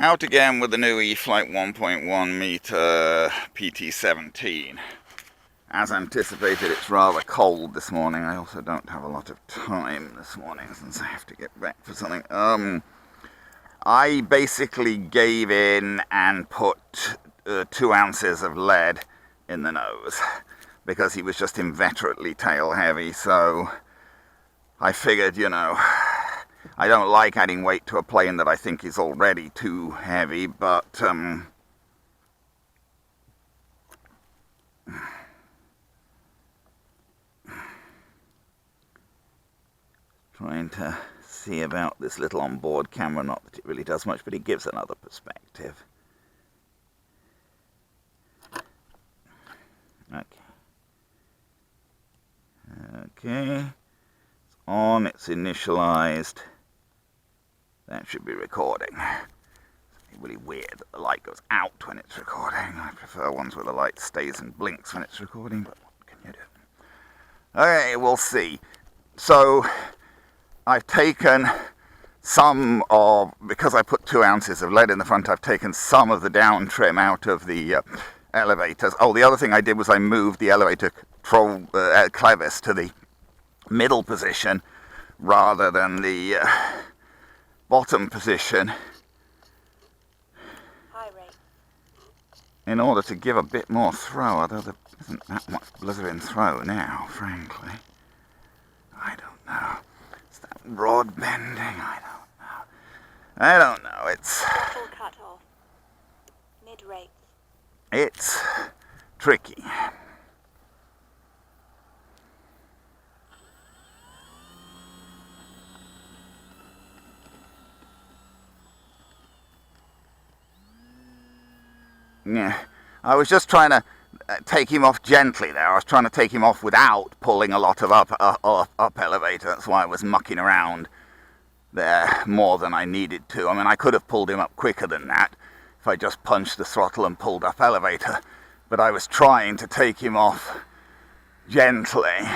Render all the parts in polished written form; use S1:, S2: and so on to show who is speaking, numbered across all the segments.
S1: Out again with the new E-flite 1.1 meter PT-17. As anticipated, it's rather cold this morning. I also don't have a lot of time this morning since I have to get back for something. I basically gave in and put 2 ounces of lead in the nose because he was just inveterately tail heavy, so I figured, I don't like adding weight to a plane that I think is already too heavy, but trying to see about this little onboard camera, not that it really does much, but it gives another perspective. Okay, it's on, it's initialized. That should be recording. It's really weird that the light goes out when it's recording. I prefer ones where the light stays and blinks when it's recording, but what can you do? Okay, we'll see. So, I've taken some of, because I put 2 ounces of lead in the front, I've taken some of the down trim out of the elevators. Oh, the other thing I did was I moved the elevator control clevis to the middle position rather than the bottom position in order to give a bit more throw, although there isn't that much blithering throw now, frankly. I don't know. It's that rod bending, I don't know. It's
S2: full cut off. Mid rate.
S1: It's tricky. Yeah, I was just trying to take him off gently there. I was trying to take him off without pulling a lot of up elevator. That's why I was mucking around there more than I needed to. I mean, I could have pulled him up quicker than that if I just punched the throttle and pulled up elevator. But I was trying to take him off gently.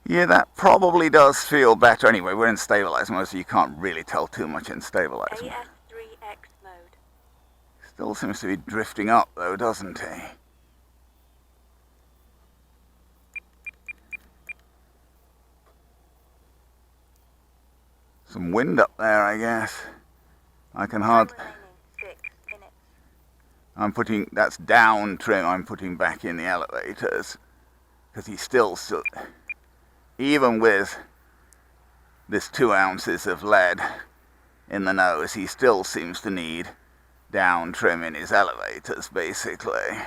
S1: Yeah, that probably does feel better. Anyway, we're in stabilize mode, so you can't really tell too much in stabilize mode.
S2: AS3X mode.
S1: Still seems to be drifting up, though, doesn't he? Some wind up there, I guess. I can hardly...
S2: 6 minutes.
S1: I'm putting... That's down trim I'm putting back in the elevators. Because he's still... Even with this 2 ounces of lead in the nose, he still seems to need down trim in his elevators, basically.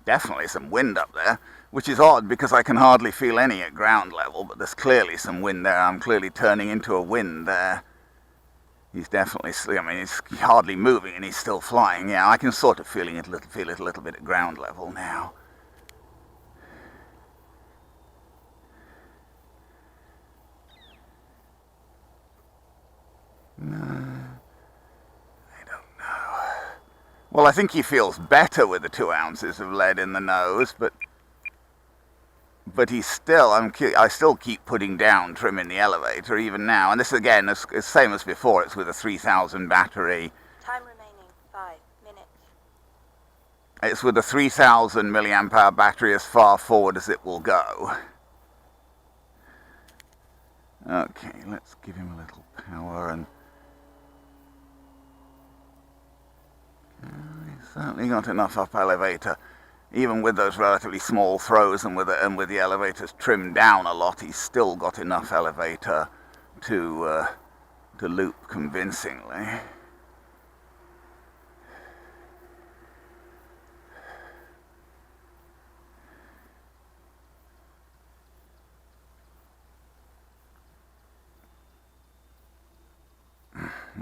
S1: Definitely some wind up there, which is odd because I can hardly feel any at ground level, but there's clearly some wind there. I'm clearly turning into a wind there. He's definitely, he's hardly moving and he's still flying. Yeah, I can sort of feel it a little bit at ground level now. No, I don't know. Well, I think he feels better with the 2 ounces of lead in the nose, but he's still, I still keep putting down trim in the elevator even now. And this again is the same as before. It's with a 3000 battery.
S2: Time remaining 5 minutes.
S1: It's with a 3000 milliamp hour battery as far forward as it will go. Okay, let's give him a little power and he's certainly got enough up elevator. Even with those relatively small throws and with the elevators trimmed down a lot, he's still got enough elevator to loop convincingly.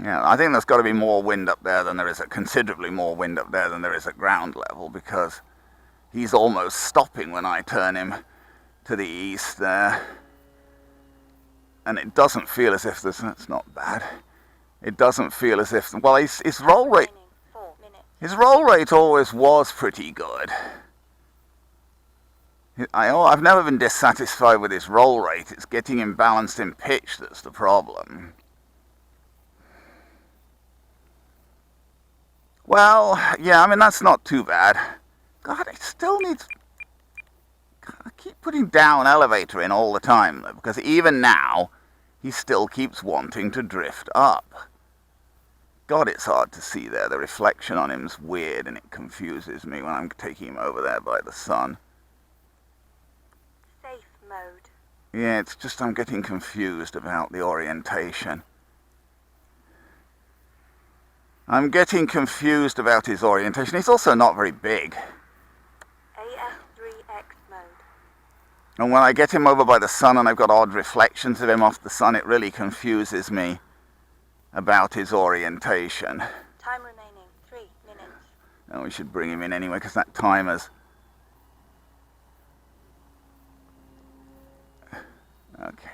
S1: Yeah, I think there's got to be more wind up there than there is considerably more wind up there than there is at ground level, because he's almost stopping when I turn him to the east there. And it doesn't feel as if that's not bad. It doesn't feel as if, well, his roll rate, His roll rate always was pretty good. I've never been dissatisfied with his roll rate. It's getting him balanced in pitch that's the problem. Well, yeah, I mean, that's not too bad. God, it still needs... I keep putting down elevator in all the time, though, because even now, he still keeps wanting to drift up. God, it's hard to see there. The reflection on him's weird, and it confuses me when I'm taking him over there by the sun.
S2: Safe mode.
S1: Yeah, it's just I'm getting confused about the orientation. I'm getting confused about his orientation. He's also not very big.
S2: AS3X mode.
S1: And when I get him over by the sun and I've got odd reflections of him off the sun, it really confuses me about his orientation.
S2: Time remaining 3 minutes.
S1: Oh, we should bring him in anyway, because that timer's... Okay.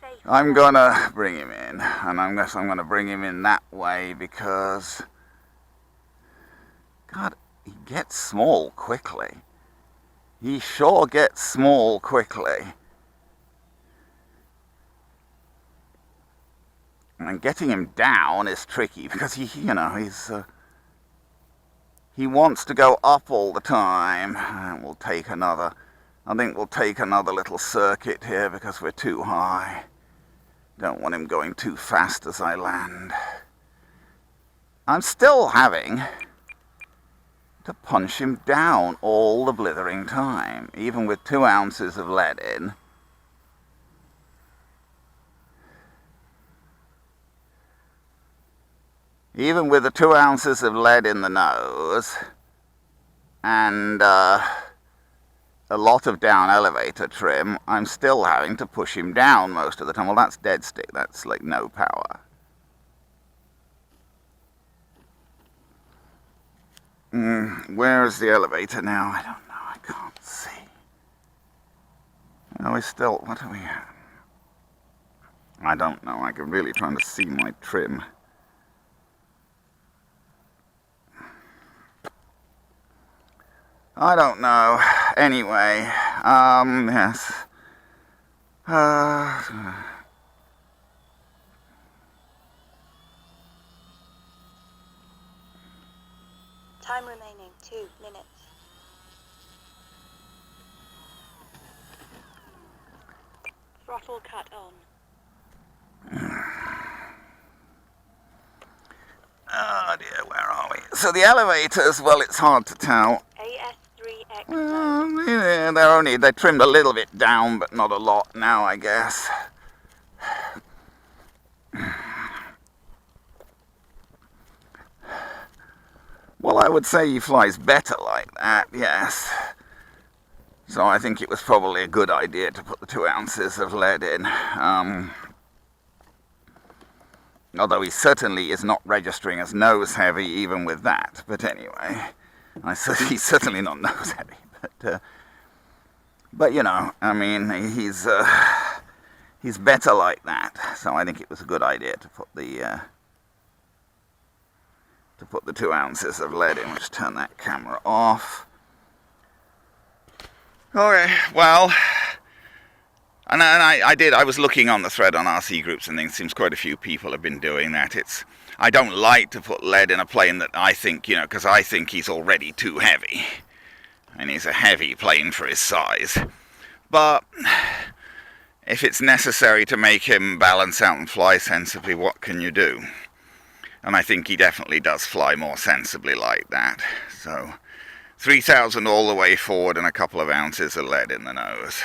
S2: Safe
S1: I'm
S2: mode.
S1: gonna bring him in, and I guess I'm gonna bring him in that way because... God, he gets small quickly. He sure gets small quickly. And getting him down is tricky because he wants to go up all the time. And we'll take another... I think we'll take another little circuit here because we're too high. Don't want him going too fast as I land. I'm still having to punch him down all the blithering time, even with 2 ounces of lead in. Even with the 2 ounces of lead in the nose and a lot of down elevator trim, I'm still having to push him down most of the time. Well, that's dead stick. That's like no power. Where is the elevator now? I don't know. I can't see. Oh, we still... What are we at? I don't know. I'm really trying to see my trim. I don't know. Anyway, yes.
S2: Time remaining 2 minutes. Throttle cut on.
S1: Oh dear, where are we? So the elevators, well, it's hard to tell.
S2: AS3X mode.
S1: Yeah, they trimmed a little bit down, but not a lot now, I guess. Well, I would say he flies better like that, yes. So I think it was probably a good idea to put the 2 ounces of lead in. Although he certainly is not registering as nose heavy even with that. But anyway, he's certainly not nose heavy. But you know, I mean, he's better like that. So I think it was a good idea to put the 2 ounces of lead in. Let's turn that camera off. Okay, well, and I was looking on the thread on RC groups and things. Seems quite a few people have been doing that. I don't like to put lead in a plane that I think, because I think he's already too heavy. And he's a heavy plane for his size. But if it's necessary to make him balance out and fly sensibly, what can you do? And I think he definitely does fly more sensibly like that. So 3,000 all the way forward and a couple of ounces of lead in the nose.